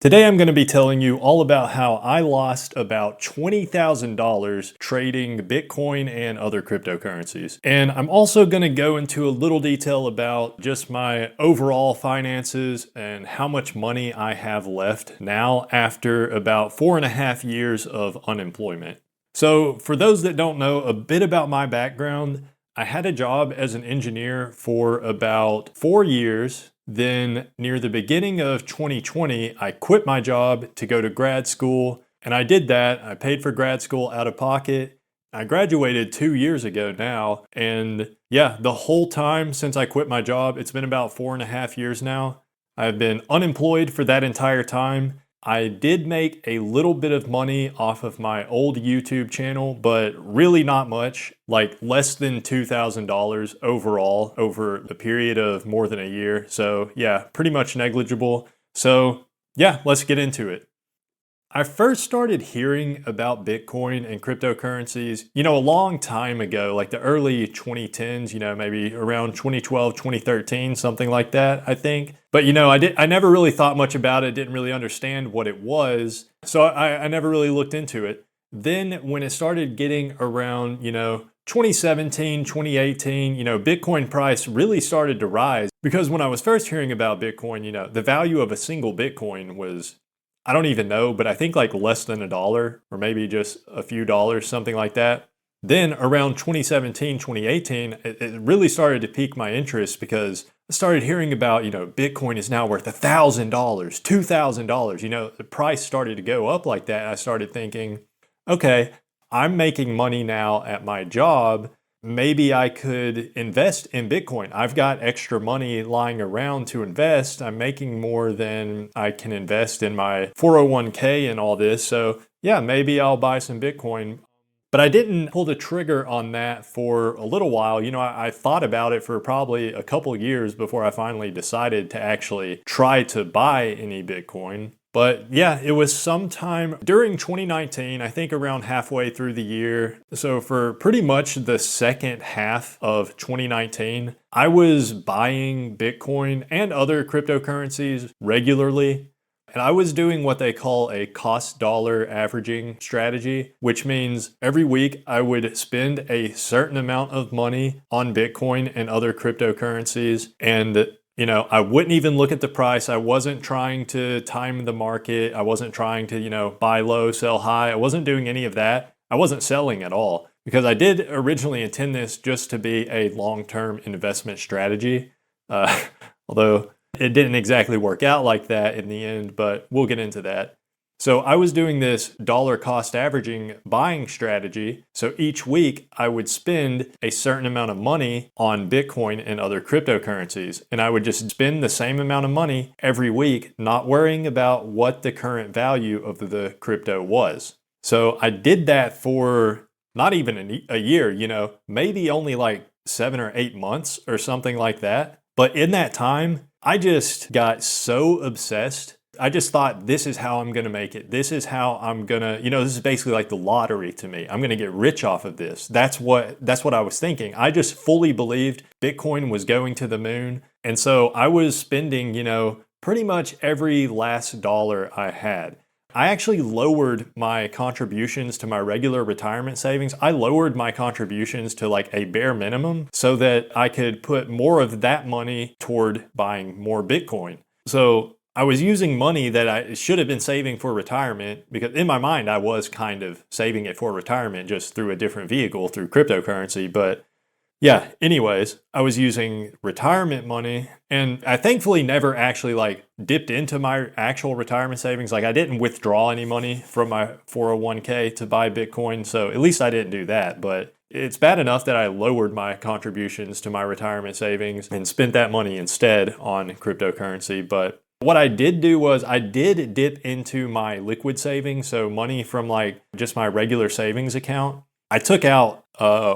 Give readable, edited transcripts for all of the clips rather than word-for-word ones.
Today I'm going to be telling you all about how I lost about $20,000 trading Bitcoin and other cryptocurrencies. And I'm also going to go into a little detail about just my overall finances and how much money I have left now after about 4.5 years of unemployment. So for those that don't know a bit about my background, I had a job as an engineer for about 4 years. Then, near the beginning of 2020, I quit my job to go to grad school, and I did that. I paid for grad school out of pocket. I graduated 2 years ago now, and yeah, the whole time since I quit my job, it's been about 4.5 years now. I've been unemployed for that entire time. I did make a little bit of money off of my old YouTube channel, but really not much, like less than $2,000 overall over a period of more than a year. So yeah, pretty much negligible. So yeah, let's get into it. I first started hearing about Bitcoin and cryptocurrencies, a long time ago, like the early 2010s, maybe around 2012, 2013, something like that, I think. But I never really thought much about it, didn't really understand what it was. So I never really looked into it. Then when it started getting around, 2017, 2018, Bitcoin price really started to rise because when I was first hearing about Bitcoin, the value of a single Bitcoin was, I don't even know, but I think like less than $1 or maybe just a few dollars, something like that. Then around 2017, 2018, it really started to pique my interest because I started hearing about, Bitcoin is now worth $1,000, $2,000. The price started to go up like that. And I started thinking, okay, I'm making money now at my job. Maybe I could invest in Bitcoin. I've got extra money lying around to invest. I'm making more than I can invest in my 401k and all this. So yeah, maybe I'll buy some Bitcoin. But I didn't pull the trigger on that for a little while. I thought about it for probably a couple years before I finally decided to actually try to buy any Bitcoin. But yeah, it was sometime during 2019, I think around halfway through the year. So for pretty much the second half of 2019, I was buying Bitcoin and other cryptocurrencies regularly. And I was doing what they call a cost dollar averaging strategy, which means every week I would spend a certain amount of money on Bitcoin and other cryptocurrencies. And I wouldn't even look at the price. I wasn't trying to time the market. I wasn't trying to, buy low, sell high. I wasn't doing any of that. I wasn't selling at all because I did originally intend this just to be a long-term investment strategy. Although it didn't exactly work out like that in the end, but we'll get into that. So I was doing this dollar cost averaging buying strategy. So each week I would spend a certain amount of money on Bitcoin and other cryptocurrencies. And I would just spend the same amount of money every week, not worrying about what the current value of the crypto was. So I did that for not even a year, maybe only like 7 or 8 months or something like that. But in that time, I just got so obsessed. I just thought, this is how I'm going to make it. This is how I'm going to, this is basically like the lottery to me. I'm going to get rich off of this. That's what I was thinking. I just fully believed Bitcoin was going to the moon. And so I was spending, pretty much every last dollar I had. I actually lowered my contributions to my regular retirement savings. I lowered my contributions to like a bare minimum so that I could put more of that money toward buying more Bitcoin. So I was using money that I should have been saving for retirement because in my mind, I was kind of saving it for retirement just through a different vehicle, through cryptocurrency. But yeah, anyways, I was using retirement money and I thankfully never actually like dipped into my actual retirement savings. Like I didn't withdraw any money from my 401k to buy Bitcoin. So at least I didn't do that. But it's bad enough that I lowered my contributions to my retirement savings and spent that money instead on cryptocurrency. But what I did do was I did dip into my liquid savings, so money from like just my regular savings account. I took out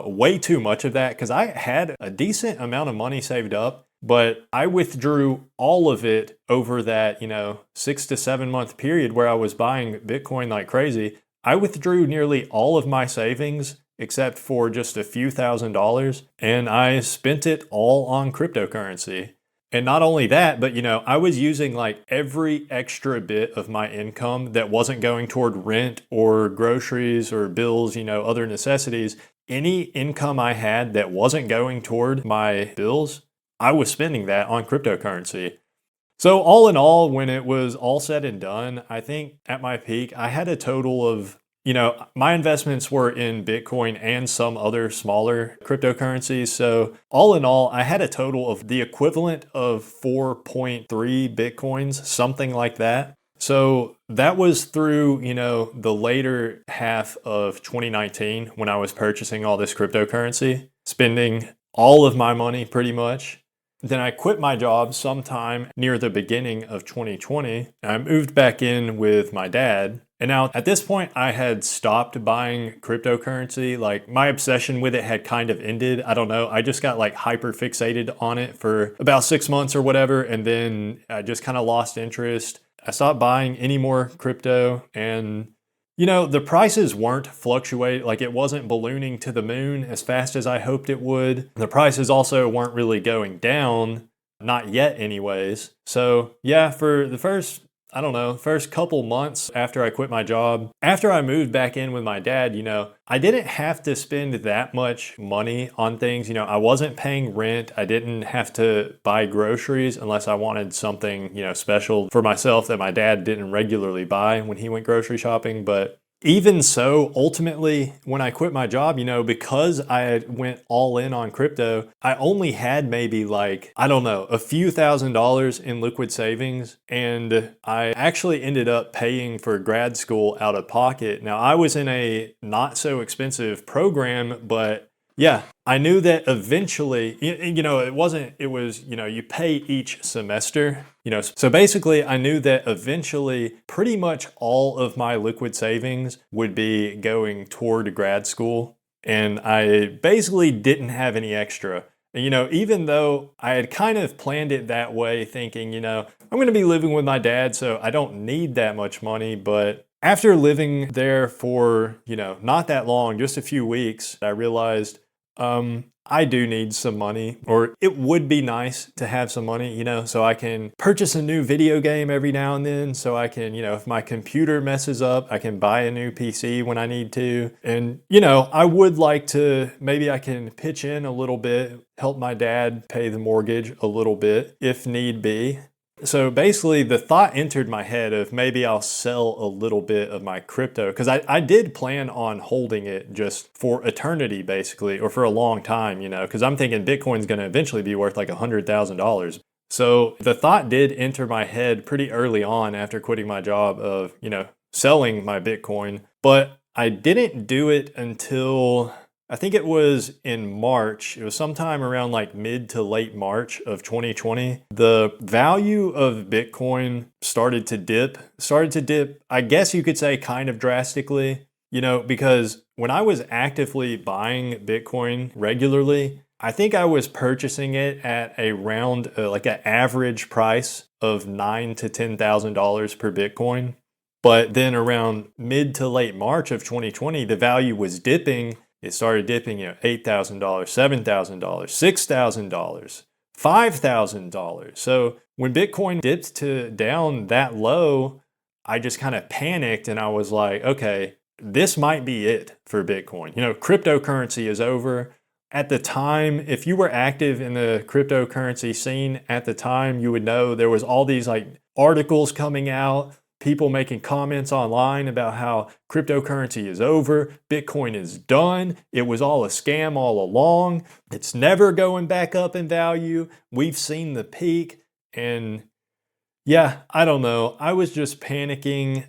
way too much of that because I had a decent amount of money saved up, but I withdrew all of it over that, 6 to 7 month period where I was buying Bitcoin like crazy. I withdrew nearly all of my savings except for just a few $1,000s, and I spent it all on cryptocurrency. And not only that, but I was using like every extra bit of my income that wasn't going toward rent or groceries or bills, other necessities. Any income I had that wasn't going toward my bills, I was spending that on cryptocurrency. So all in all, when it was all said and done, I think at my peak, I had a total of, my investments were in Bitcoin and some other smaller cryptocurrencies. So all in all, I had a total of the equivalent of 4.3 Bitcoins, something like that. So that was through, the later half of 2019 when I was purchasing all this cryptocurrency, spending all of my money pretty much. Then I quit my job sometime near the beginning of 2020. I moved back in with my dad. And now at this point, I had stopped buying cryptocurrency. Like my obsession with it had kind of ended. I don't know. I just got like hyper fixated on it for about 6 months or whatever. And then I just kind of lost interest. I stopped buying any more crypto, and the prices weren't fluctuating, like it wasn't ballooning to the moon as fast as I hoped it would. The prices also weren't really going down, not yet anyways. So yeah, for the first couple months after I quit my job, after I moved back in with my dad, I didn't have to spend that much money on things. I wasn't paying rent. I didn't have to buy groceries unless I wanted something, special for myself that my dad didn't regularly buy when he went grocery shopping. But even so, ultimately, when I quit my job, because I went all in on crypto, I only had maybe like, I don't know, a few $1,000s in liquid savings. And I actually ended up paying for grad school out of pocket. Now, I was in a not so expensive program, but yeah, I knew that eventually, it was, you pay each semester, so basically I knew that eventually pretty much all of my liquid savings would be going toward grad school. And I basically didn't have any extra. And, even though I had kind of planned it that way, thinking, I'm going to be living with my dad, so I don't need that much money. But after living there for, not that long, just a few weeks, I realized I do need some money, or it would be nice to have some money, so I can purchase a new video game every now and then, so I can, if my computer messes up, I can buy a new PC when I need to. And, I would like to, maybe I can pitch in a little bit, help my dad pay the mortgage a little bit if need be. So basically the thought entered my head of maybe I'll sell a little bit of my crypto, because I did plan on holding it just for eternity basically, or for a long time, because I'm thinking Bitcoin's going to eventually be worth like $100,000. So the thought did enter my head pretty early on after quitting my job of, selling my Bitcoin, but I didn't do it until I think it was in March. It was sometime around like mid to late March of 2020. The value of Bitcoin started to dip, I guess you could say kind of drastically, because when I was actively buying Bitcoin regularly, I think I was purchasing it at around like an average price of $9,000 to $10,000 per Bitcoin. But then around mid to late March of 2020, the value was dipping. It started dipping, $8,000, $7,000, $6,000, $5,000. So when Bitcoin dipped down that low, I just kind of panicked and I was like, okay, this might be it for Bitcoin. Cryptocurrency is over. At the time, if you were active in the cryptocurrency scene at the time, you would know there was all these like articles coming out, people making comments online about how cryptocurrency is over, Bitcoin is done, it was all a scam all along, it's never going back up in value, we've seen the peak. And yeah, I don't know, I was just panicking.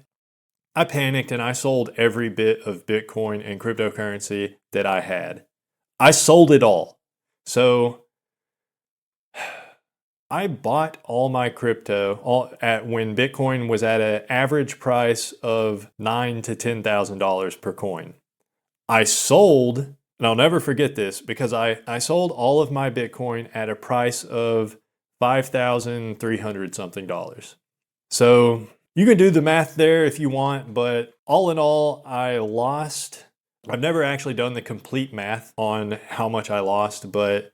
I panicked and I sold every bit of Bitcoin and cryptocurrency that I had. I sold it all. So I bought all my crypto when Bitcoin was at an average price of $9,000 to $10,000 per coin. I sold, and I'll never forget this, because I sold all of my Bitcoin at a price of $5,300 something dollars. So you can do the math there if you want, but all in all, I lost. I've never actually done the complete math on how much I lost, but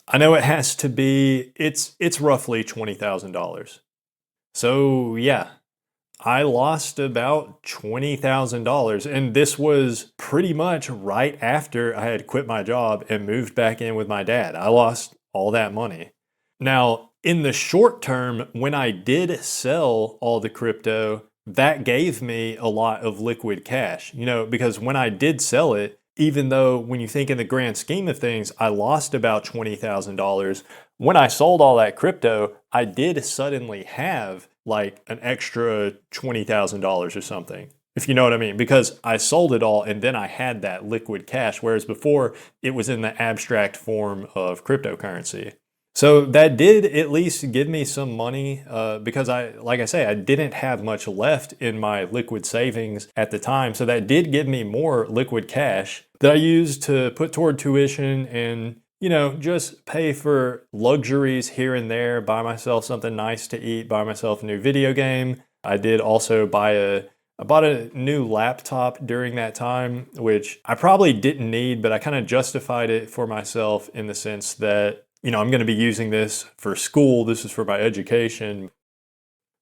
I know it has to be, it's roughly $20,000. So yeah, I lost about $20,000, and this was pretty much right after I had quit my job and moved back in with my dad. I lost all that money. Now, in the short term, when I did sell all the crypto, that gave me a lot of liquid cash, because when I did sell it, even though when you think in the grand scheme of things, I lost about $20,000, when I sold all that crypto, I did suddenly have like an extra $20,000 or something, if you know what I mean, because I sold it all and then I had that liquid cash, whereas before it was in the abstract form of cryptocurrency. So that did at least give me some money because like I say, I didn't have much left in my liquid savings at the time. So that did give me more liquid cash that I used to put toward tuition and, just pay for luxuries here and there, buy myself something nice to eat, buy myself a new video game. I did also I bought a new laptop during that time, which I probably didn't need, but I kind of justified it for myself in the sense that I'm going to be using this for school. This is for my education.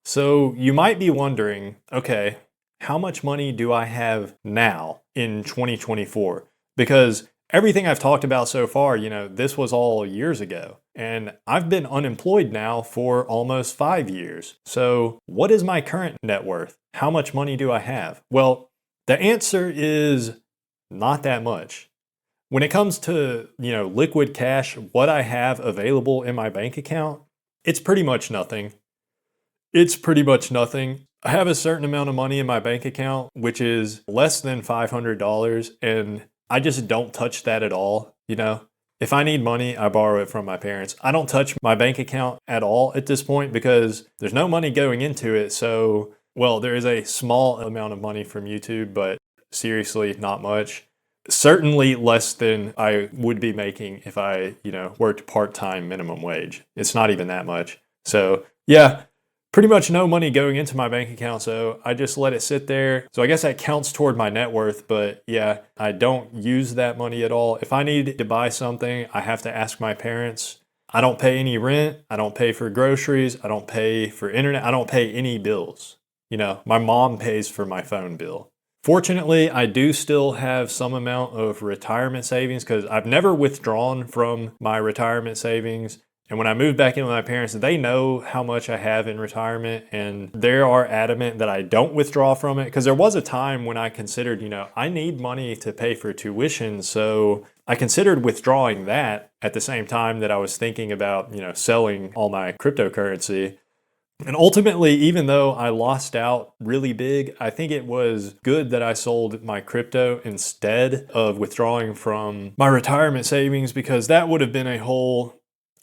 So you might be wondering, okay, how much money do I have now in 2024? Because everything I've talked about so far, this was all years ago. And I've been unemployed now for almost 5 years. So what is my current net worth? How much money do I have? Well, the answer is not that much. When it comes to, liquid cash, what I have available in my bank account, it's pretty much nothing. It's pretty much nothing. I have a certain amount of money in my bank account, which is less than $500, and I just don't touch that at all, If I need money, I borrow it from my parents. I don't touch my bank account at all at this point because there's no money going into it. So, well, there is a small amount of money from YouTube, but seriously, not much. Certainly less than I would be making if I, worked part-time minimum wage. It's not even that much. So yeah, pretty much no money going into my bank account. So I just let it sit there. So I guess that counts toward my net worth, but yeah, I don't use that money at all. If I need to buy something, I have to ask my parents. I don't pay any rent. I don't pay for groceries. I don't pay for internet. I don't pay any bills. My mom pays for my phone bill. Fortunately, I do still have some amount of retirement savings because I've never withdrawn from my retirement savings. And when I moved back in with my parents, they know how much I have in retirement and they are adamant that I don't withdraw from it. Because there was a time when I considered, I need money to pay for tuition. So I considered withdrawing that at the same time that I was thinking about, selling all my cryptocurrency. And ultimately, even though I lost out really big, I think it was good that I sold my crypto instead of withdrawing from my retirement savings because that would have been I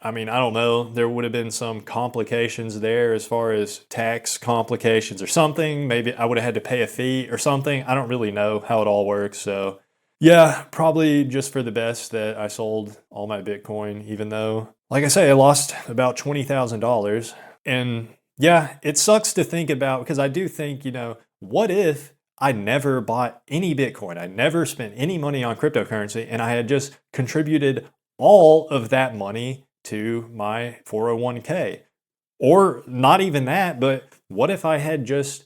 don't know, there would have been some complications there as far as tax complications or something. Maybe I would have had to pay a fee or something. I don't really know how it all works. So yeah, probably just for the best that I sold all my Bitcoin, even though, like I say, I lost about $20,000. And yeah, it sucks to think about because I do think, what if I never bought any Bitcoin? I never spent any money on cryptocurrency and I had just contributed all of that money to my 401k. Or not even that, but what if I had just,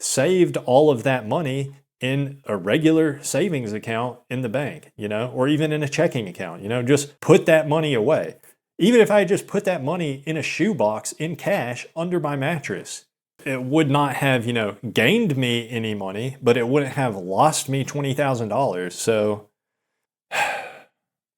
saved all of that money in a regular savings account in the bank, or even in a checking account, just put that money away. Even if I just put that money in a shoebox in cash under my mattress, it would not have, gained me any money, but it wouldn't have lost me $20,000. So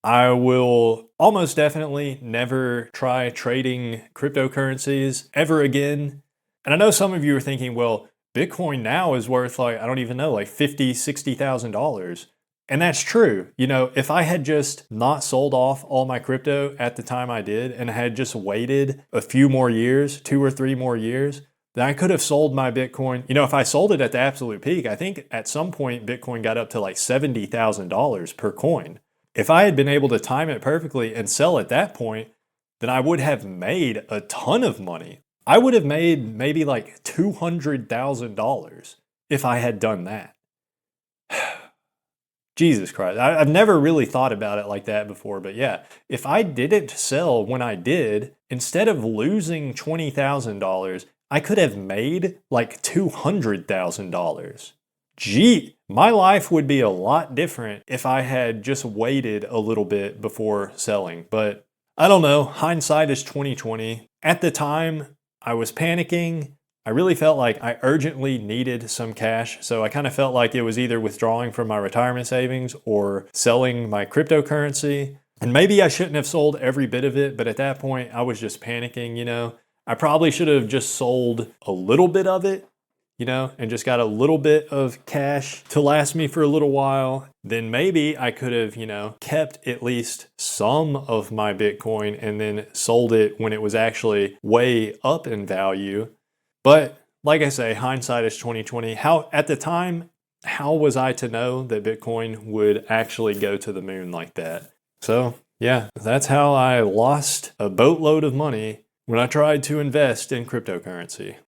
I will almost definitely never try trading cryptocurrencies ever again. And I know some of you are thinking, well, Bitcoin now is worth like, I don't even know, like $50,000, $60,000. And that's true. If I had just not sold off all my crypto at the time I did and had just waited a few more years, 2 or 3 more years, then I could have sold my Bitcoin. If I sold it at the absolute peak, I think at some point Bitcoin got up to like $70,000 per coin. If I had been able to time it perfectly and sell at that point, then I would have made a ton of money. I would have made maybe like $200,000 if I had done that. Jesus Christ. I've never really thought about it like that before, but yeah, if I didn't sell when I did, instead of losing $20,000, I could have made like $200,000. Gee, my life would be a lot different if I had just waited a little bit before selling, but I don't know. Hindsight is 2020. At the time, I was panicking. I really felt like I urgently needed some cash, so I kind of felt like it was either withdrawing from my retirement savings or selling my cryptocurrency. And maybe I shouldn't have sold every bit of it, but at that point, I was just panicking, you know. I probably should have just sold a little bit of it, you know, and just got a little bit of cash to last me for a little while. Then maybe I could have, you know, kept at least some of my Bitcoin and then sold it when it was actually way up in value. But like I say, hindsight is 2020. At the time, how was I to know that Bitcoin would actually go to the moon like that? So yeah, that's how I lost a boatload of money when I tried to invest in cryptocurrency.